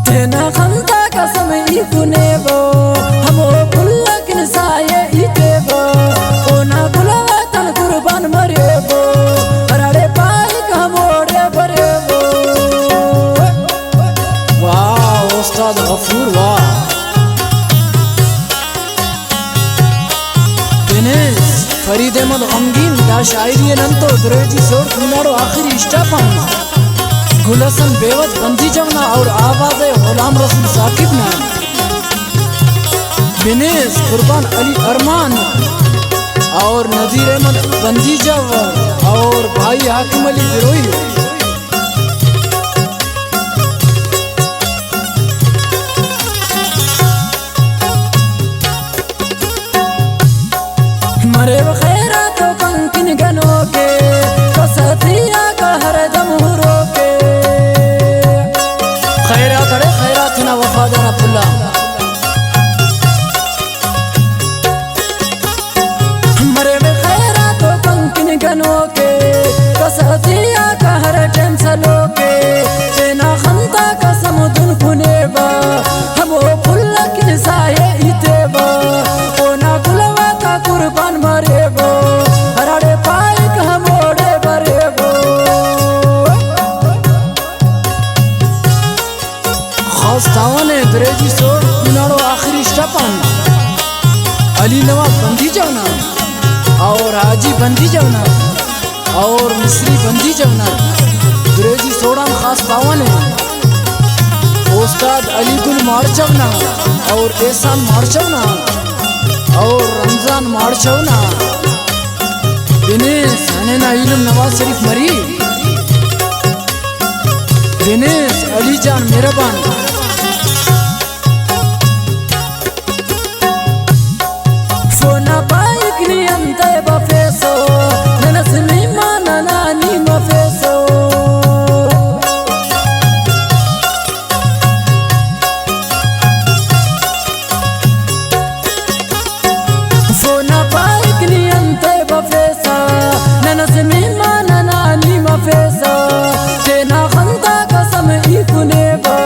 तेना खंता कसम इकुनेबो हमो बुल्लकिन साये इतेबो ओना गुलावा तन कुर्बान मरेबो हराड़े पाई हमोड़े बरेबो। वाह उस्ताद गफूर वाह। दिनेश फरीद अहमद गमगीन दा शायरी नंतो दुरेजी सोड़ कुनारो आखिरी स्टापन गुलशन बेवत बंदी जवना और आवाज़ गुलाम रसूल साकिब ना दिनेश कुर्बान अली अरमान और नजीर अहमद बंदी जव और भाई हाकिम अली बिरोई। मरे खैरा तो कंकिन गनो के कसतिया का हर दम रोके खैरात अड़े खैरात ना वफादार अब्दुल्ला मरे में खैरा तो कंकिन गनो के कसतिया का हर टेंसलो के तेना खंता का समुदन खुनेबा हमो फुल्लकिन साये इतेबा ओना गुलवा का कुर्बान मरेबो हराड़े पाई हमोड़े बरेबो। खास तावाने दरेजी सोड़ कुनारो आखिरी स्टापन अली नवाब बंदी जवना और हाजी बंदी जवना और मिस्री बंदी जवना दरेजी सोड़ान खास तावाने उस्ताद अली गुल मारचवना और एहसान मारचवना और रमजान मारचवना दिनेश हनेना इल्म नवाज शरीफ मरी दिनेश अली जान मेहरबान सोना बाइक नी अंते बफेसो ननस नी माना नानी मफेसो सोना बाइक नी अंते बफेसा ननस नी माना नानी मफेसा तेना खंता कसम इकुनेबा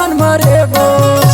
मन मरेबो